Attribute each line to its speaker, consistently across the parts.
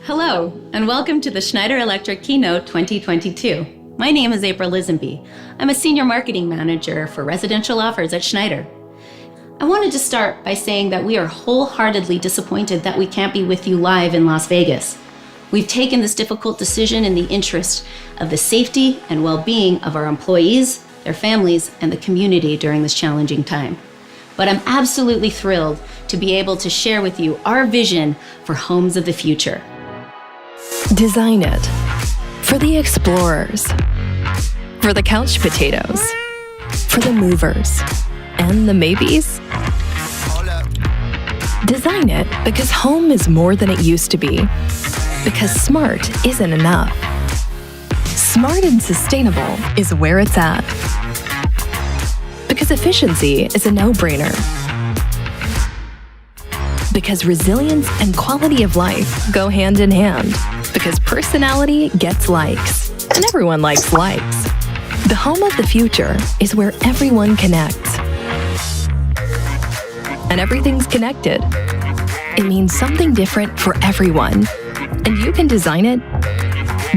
Speaker 1: Hello, and welcome to the Schneider Electric Keynote 2022. My name is April Lisenby. I'm a Senior Marketing Manager for Residential Offers at Schneider. I wanted to start by saying that we are wholeheartedly disappointed that we can't be with you live in Las Vegas. We've taken this difficult decision in the interest of the safety and well-being of our employees, their families, and the community during this challenging time. But I'm absolutely thrilled to be able to share with you our vision for homes of the future.
Speaker 2: Design it for the explorers, for the couch potatoes, for the movers, and the maybes. Design it because home is more than it used to be, because smart isn't enough. Smart and sustainable is where it's at. Because efficiency is a no-brainer. Because resilience and quality of life go hand in hand. Because personality gets likes, and everyone likes likes. The home of the future is where everyone connects. And everything's connected. It means something different for everyone. And you can design it,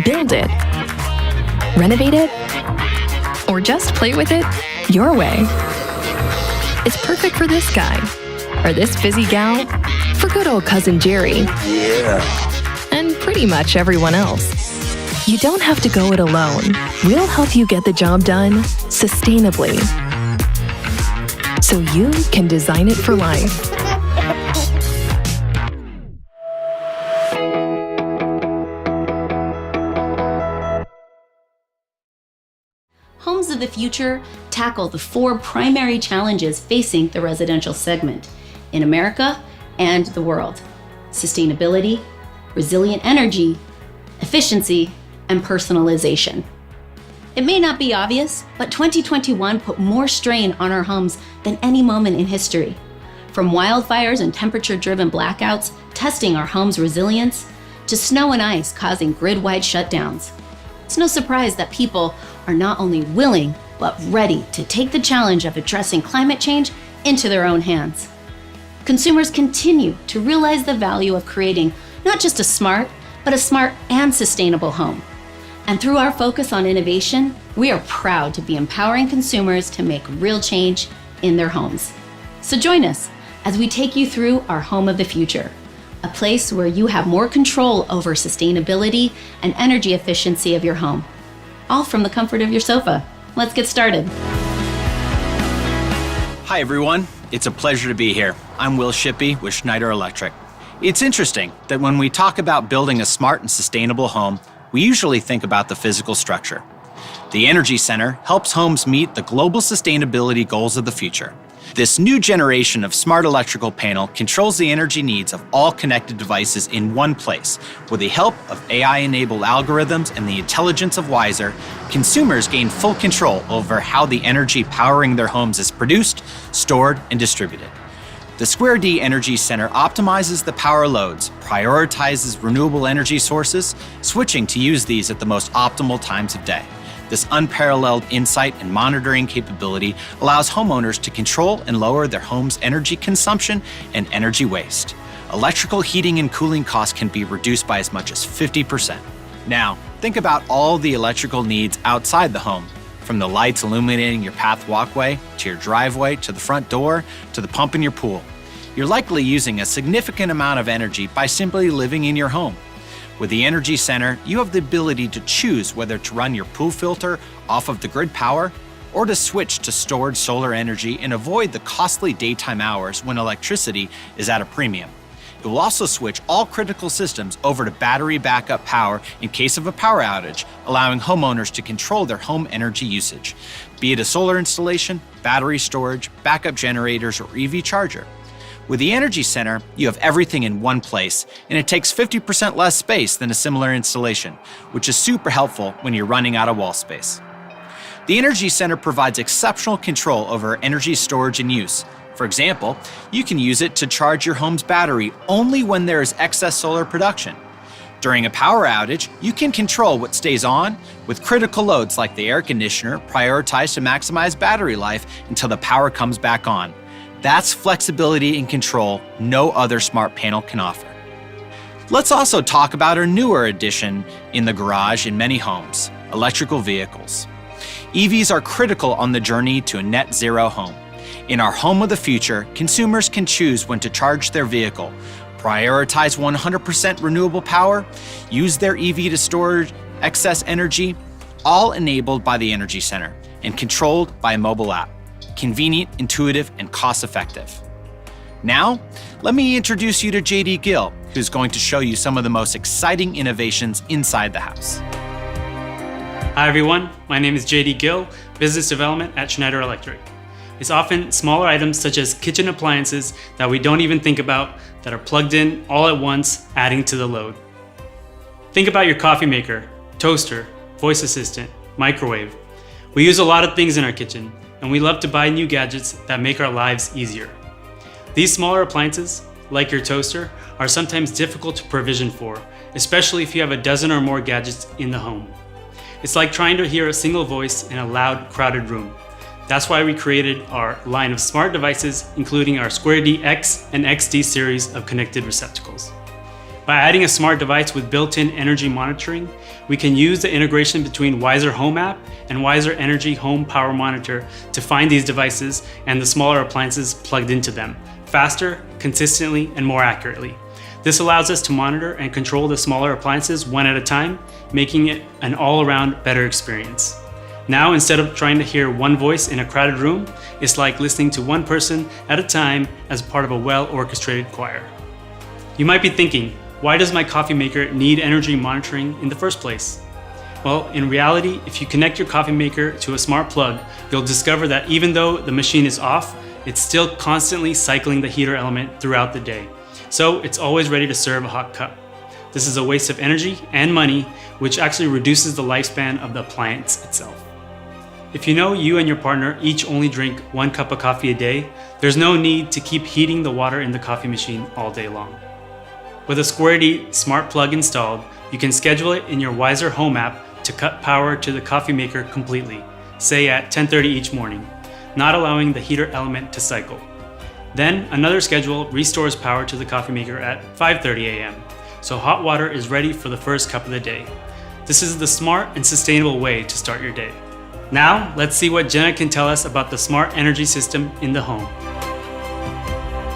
Speaker 2: build it, renovate it, or just play with it your way. It's perfect for this guy, or this busy gal, for good old cousin Jerry.
Speaker 3: Yeah.
Speaker 2: And pretty much everyone else. You don't have to go it alone. We'll help you get the job done sustainably, so you can design it for life.
Speaker 1: Homes of the future tackle the four primary challenges facing the residential segment in America and the world: sustainability, resilient energy, efficiency, and personalization. It may not be obvious, but 2021 put more strain on our homes than any moment in history. From wildfires and temperature-driven blackouts testing our homes' resilience, to snow and ice causing grid-wide shutdowns. It's no surprise that people are not only willing, but ready to take the challenge of addressing climate change into their own hands. Consumers continue to realize the value of creating not just a smart, but a smart and sustainable home. And through our focus on innovation, we are proud to be empowering consumers to make real change in their homes. So join us as we take you through our home of the future, a place where you have more control over sustainability and energy efficiency of your home, all from the comfort of your sofa. Let's get started.
Speaker 4: Hi everyone, it's a pleasure to be here. I'm Will Shippey with Schneider Electric. It's interesting that when we talk about building a smart and sustainable home, we usually think about the physical structure. The Energy Center helps homes meet the global sustainability goals of the future. This new generation of smart electrical panel controls the energy needs of all connected devices in one place. With the help of AI-enabled algorithms and the intelligence of Wiser, consumers gain full control over how the energy powering their homes is produced, stored, and distributed. The Square D Energy Center optimizes the power loads, prioritizes renewable energy sources, switching to use these at the most optimal times of day. This unparalleled insight and monitoring capability allows homeowners to control and lower their home's energy consumption and energy waste. Electrical heating and cooling costs can be reduced by as much as 50%. Now, think about all the electrical needs outside the home. From the lights illuminating your path walkway, to your driveway, to the front door, to the pump in your pool. You're likely using a significant amount of energy by simply living in your home. With the Energy Center, you have the ability to choose whether to run your pool filter off of the grid power or to switch to stored solar energy and avoid the costly daytime hours when electricity is at a premium. It will also switch all critical systems over to battery backup power in case of a power outage, allowing homeowners to control their home energy usage, be it a solar installation, battery storage, backup generators, or EV charger. With the Energy Center, you have everything in one place, and it takes 50% less space than a similar installation, which is super helpful when you're running out of wall space. The Energy Center provides exceptional control over energy storage and use. For example, you can use it to charge your home's battery only when there is excess solar production. During a power outage, you can control what stays on, with critical loads like the air conditioner prioritized to maximize battery life until the power comes back on. That's flexibility and control no other smart panel can offer. Let's also talk about our newer addition in the garage in many homes, electrical vehicles. EVs are critical on the journey to a net zero home. In our home of the future, consumers can choose when to charge their vehicle, prioritize 100% renewable power, use their EV to store excess energy, all enabled by the Energy Center and controlled by a mobile app. Convenient, intuitive, and cost-effective. Now, let me introduce you to JD Gill, who's going to show you some of the most exciting innovations inside the house.
Speaker 3: Hi everyone, my name is JD Gill, Business Development at Schneider Electric. It's often smaller items such as kitchen appliances that we don't even think about that are plugged in all at once, adding to the load. Think about your coffee maker, toaster, voice assistant, microwave. We use a lot of things in our kitchen, and we love to buy new gadgets that make our lives easier. These smaller appliances, like your toaster, are sometimes difficult to provision for, especially if you have a dozen or more gadgets in the home. It's like trying to hear a single voice in a loud, crowded room. That's why we created our line of smart devices, including our Square D X and XD series of connected receptacles. By adding a smart device with built-in energy monitoring, we can use the integration between Wiser Home app and Wiser Energy Home Power Monitor to find these devices and the smaller appliances plugged into them, faster, consistently, and more accurately. This allows us to monitor and control the smaller appliances one at a time, making it an all-around better experience. Now, instead of trying to hear one voice in a crowded room, it's like listening to one person at a time as part of a well-orchestrated choir. You might be thinking, why does my coffee maker need energy monitoring in the first place? Well, in reality, if you connect your coffee maker to a smart plug, you'll discover that even though the machine is off, it's still constantly cycling the heater element throughout the day. So it's always ready to serve a hot cup. This is a waste of energy and money, which actually reduces the lifespan of the appliance itself. If you know you and your partner each only drink 1 cup of coffee a day, there's no need to keep heating the water in the coffee machine all day long. With a Square D smart plug installed, you can schedule it in your Wiser Home app to cut power to the coffee maker completely, say at 10:30 each morning, not allowing the heater element to cycle. Then another schedule restores power to the coffee maker at 5:30 a.m., so hot water is ready for the first cup of the day. This is the smart and sustainable way to start your day. Now, let's see what Jenna can tell us about the smart energy system in the home.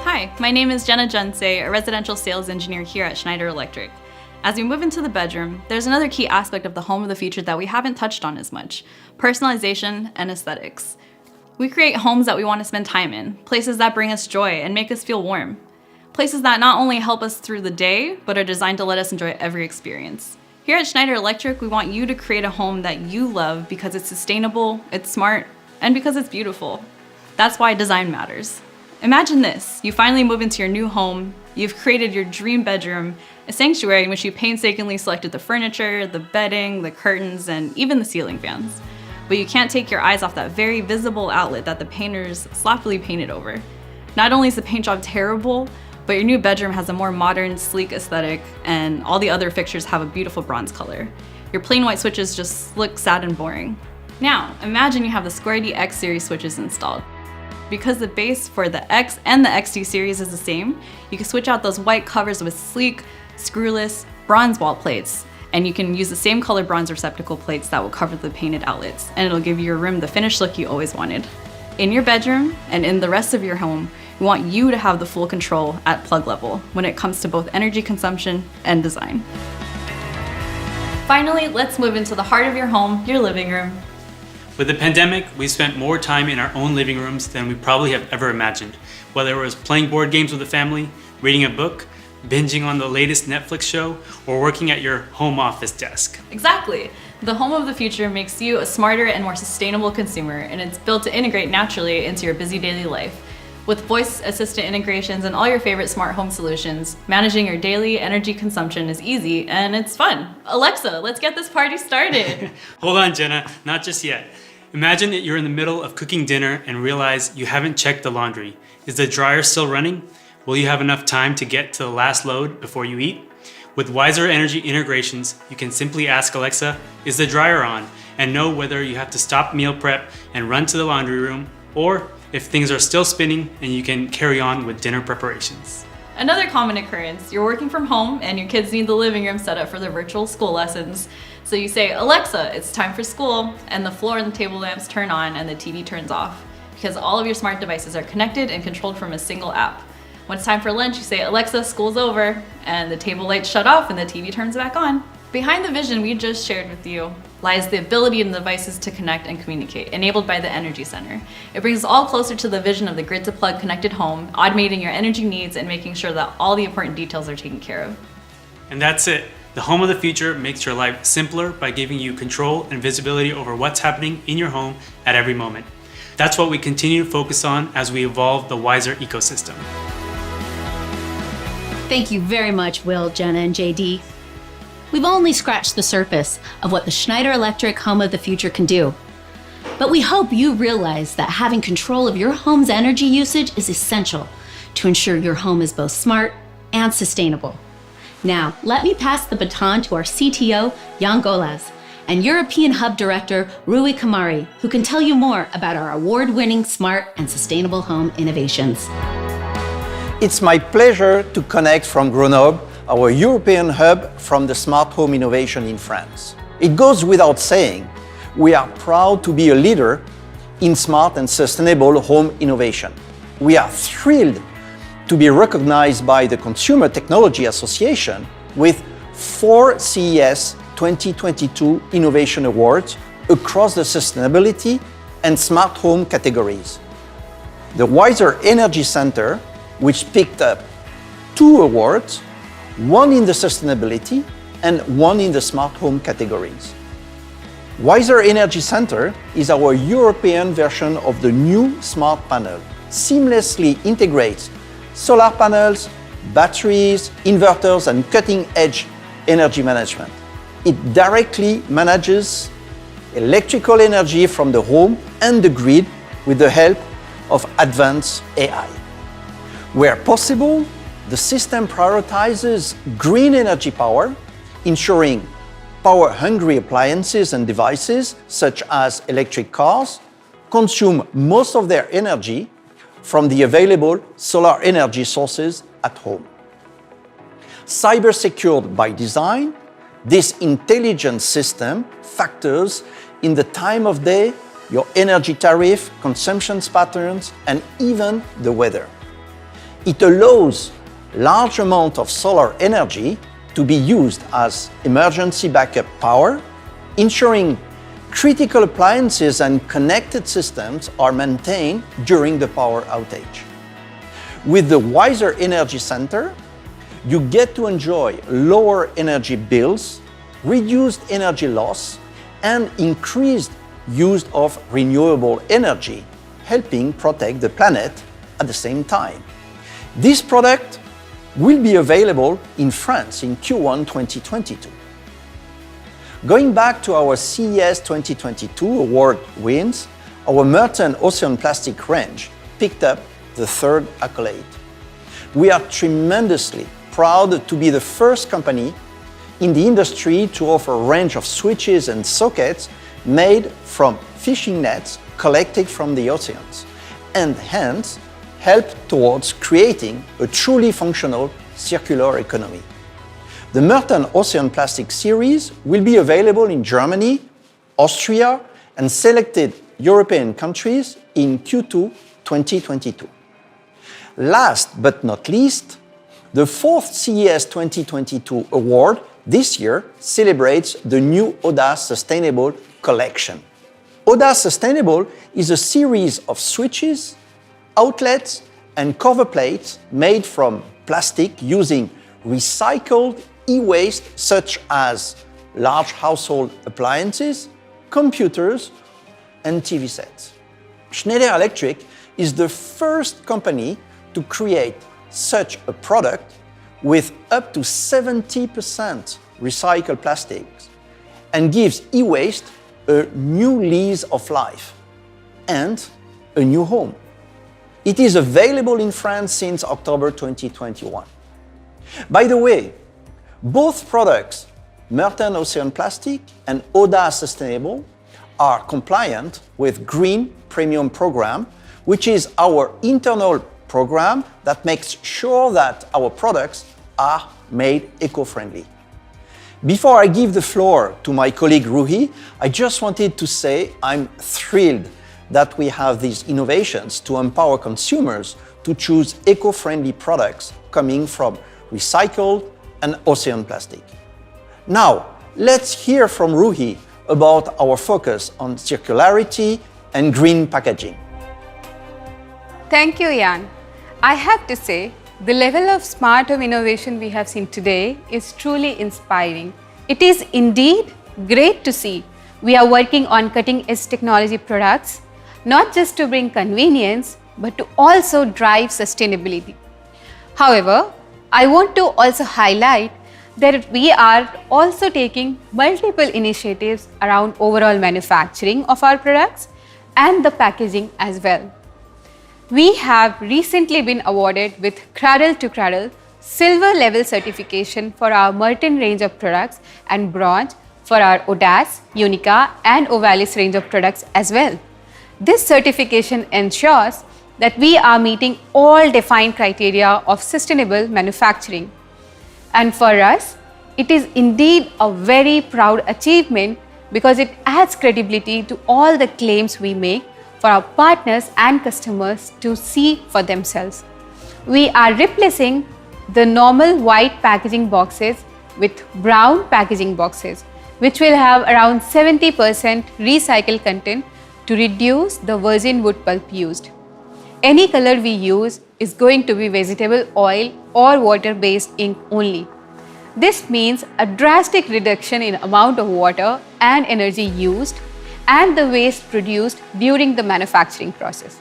Speaker 5: Hi, my name is Jenna Junsei, a residential sales engineer here at Schneider Electric. As we move into the bedroom, there's another key aspect of the home of the future that we haven't touched on as much: personalization and aesthetics. We create homes that we want to spend time in, places that bring us joy and make us feel warm. Places that not only help us through the day, but are designed to let us enjoy every experience. Here at Schneider Electric, we want you to create a home that you love because it's sustainable, it's smart, and because it's beautiful. That's why design matters. Imagine this: you finally move into your new home, you've created your dream bedroom, a sanctuary in which you painstakingly selected the furniture, the bedding, the curtains, and even the ceiling fans. But you can't take your eyes off that very visible outlet that the painters sloppily painted over. Not only is the paint job terrible, but your new bedroom has a more modern, sleek aesthetic, and all the other fixtures have a beautiful bronze color. Your plain white switches just look sad and boring. Now, imagine you have the Square D X series switches installed. Because the base for the X and the XD series is the same, you can switch out those white covers with sleek, screwless bronze wall plates, and you can use the same color bronze receptacle plates that will cover the painted outlets, and it'll give your room the finished look you always wanted. In your bedroom and in the rest of your home, we want you to have the full control at plug level when it comes to both energy consumption and design. Finally, let's move into the heart of your home, your living room.
Speaker 3: With the pandemic, we spent more time in our own living rooms than we probably have ever imagined, whether it was playing board games with the family, reading a book, binging on the latest Netflix show, or working at your home office desk.
Speaker 5: Exactly. The home of the future makes you a smarter and more sustainable consumer, and it's built to integrate naturally into your busy daily life. With voice assistant integrations and all your favorite smart home solutions, managing your daily energy consumption is easy and it's fun. Alexa, let's get this party started.
Speaker 3: Hold on, Jenna, not just yet. Imagine that you're in the middle of cooking dinner and realize you haven't checked the laundry. Is the dryer still running? Will you have enough time to get to the last load before you eat? With Wiser Energy integrations, you can simply ask Alexa, is the dryer on? And know whether you have to stop meal prep and run to the laundry room, or if things are still spinning and you can carry on with dinner preparations.
Speaker 5: Another common occurrence, you're working from home and your kids need the living room set up for their virtual school lessons. So you say, Alexa, it's time for school, and the floor and the table lamps turn on and the TV turns off, because all of your smart devices are connected and controlled from a single app. When it's time for lunch, you say, Alexa, school's over, and the table lights shut off and the TV turns back on. Behind the vision we just shared with you lies the ability of the devices to connect and communicate, enabled by the Energy Center. It brings us all closer to the vision of the grid-to-plug connected home, automating your energy needs and making sure that all the important details are taken care of.
Speaker 3: And that's it. The home of the future makes your life simpler by giving you control and visibility over what's happening in your home at every moment. That's what we continue to focus on as we evolve the wiser ecosystem.
Speaker 1: Thank you very much, Will, Jenna, and JD. We've only scratched the surface of what the Schneider Electric home of the future can do. But we hope you realize that having control of your home's energy usage is essential to ensure your home is both smart and sustainable. Now, let me pass the baton to our CTO, Jan Golas, and European Hub Director, Rui Kamari, who can tell you more about our award-winning smart and sustainable home innovations.
Speaker 6: It's my pleasure to connect from Grenoble, our European hub from the smart home innovation in France. It goes without saying, we are proud to be a leader in smart and sustainable home innovation. We are thrilled to be recognized by the Consumer Technology Association with 4 CES 2022 Innovation Awards across the sustainability and smart home categories. The Wiser Energy Center, which picked up 2 awards, one in the sustainability and one in the smart home categories. Wiser Energy Center is our European version of the new smart panel. Seamlessly integrates solar panels, batteries, inverters, and cutting-edge energy management. It directly manages electrical energy from the home and the grid with the help of advanced AI. Where possible, the system prioritizes green energy power, ensuring power-hungry appliances and devices, such as electric cars, consume most of their energy from the available solar energy sources at home. Cyber-secured by design, this intelligent system factors in the time of day, your energy tariff, consumption patterns, and even the weather. It allows large amount of solar energy to be used as emergency backup power, ensuring critical appliances and connected systems are maintained during the power outage. With the Wiser Energy Center, you get to enjoy lower energy bills, reduced energy loss, and increased use of renewable energy, helping protect the planet at the same time. This product will be available in France in Q1 2022. Going back to our CES 2022 award wins, our Merton Ocean Plastic range picked up the 3rd accolade. We are tremendously proud to be the first company in the industry to offer a range of switches and sockets made from fishing nets collected from the oceans, and hence help towards creating a truly functional circular economy. The Merton Ocean Plastic series will be available in Germany, Austria, and selected European countries in Q2 2022. Last but not least, the 4th CES 2022 award this year celebrates the new Audace Sustainable collection. Audace Sustainable is a series of switches, outlets, and cover plates made from plastic using recycled e-waste such as large household appliances, computers, and TV sets. Schneider Electric is the first company to create such a product with up to 70% recycled plastics and gives e-waste a new lease of life and a new home. It is available in France since October 2021. By the way, both products, Merton Ocean Plastic and Audace Sustainable, are compliant with Green Premium Program, which is our internal program that makes sure that our products are made eco-friendly. Before I give the floor to my colleague Ruhi, I just wanted to say I'm thrilled that we have these innovations to empower consumers to choose eco-friendly products coming from recycled and ocean plastic. Now, let's hear from Ruhi about our focus on circularity and green packaging.
Speaker 7: Thank you, Jan. I have to say, the level of smart home innovation we have seen today is truly inspiring. It is indeed great to see we are working on cutting-edge technology products, not just to bring convenience, but to also drive sustainability. However, I want to also highlight that we are also taking multiple initiatives around overall manufacturing of our products and the packaging as well. We have recently been awarded with Cradle to Cradle silver level certification for our Merton range of products and bronze for our Audace, Unica and Ovalis range of products as well. This certification ensures that we are meeting all defined criteria of sustainable manufacturing. And for us, it is indeed a very proud achievement because it adds credibility to all the claims we make for our partners and customers to see for themselves. We are replacing the normal white packaging boxes with brown packaging boxes, which will have around 70% recycled content to reduce the virgin wood pulp used. Any color we use is going to be vegetable oil or water-based ink only. This means a drastic reduction in amount of water and energy used and the waste produced during the manufacturing process.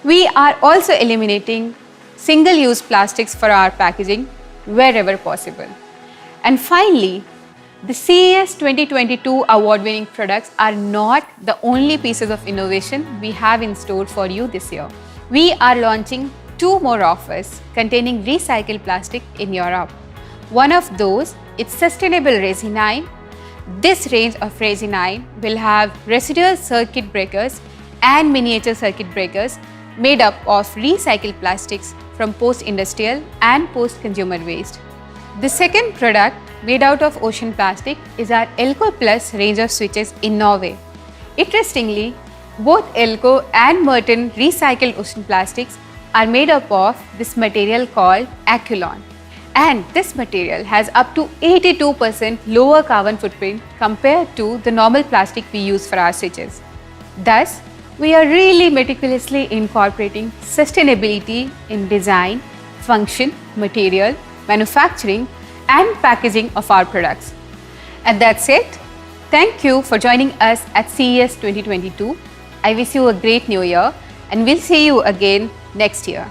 Speaker 7: We are also eliminating single-use plastics for our packaging wherever possible. And finally, the CES 2022 award-winning products are not the only pieces of innovation we have in store for you this year. We are launching 2 more offers containing recycled plastic in Europe. One of those is sustainable resinine. This range of resinine will have residual circuit breakers and miniature circuit breakers made up of recycled plastics from post-industrial and post-consumer waste. The second product made out of ocean plastic is our Elco Plus range of switches in Norway. Interestingly, both Elco and Merton recycled ocean plastics are made up of this material called Aculon. And this material has up to 82% lower carbon footprint compared to the normal plastic we use for our switches. Thus, we are really meticulously incorporating sustainability in design, function, material, manufacturing, and packaging of our products. And that's it. Thank you for joining us at CES 2022. I wish you a great new year, and we'll see you again next year.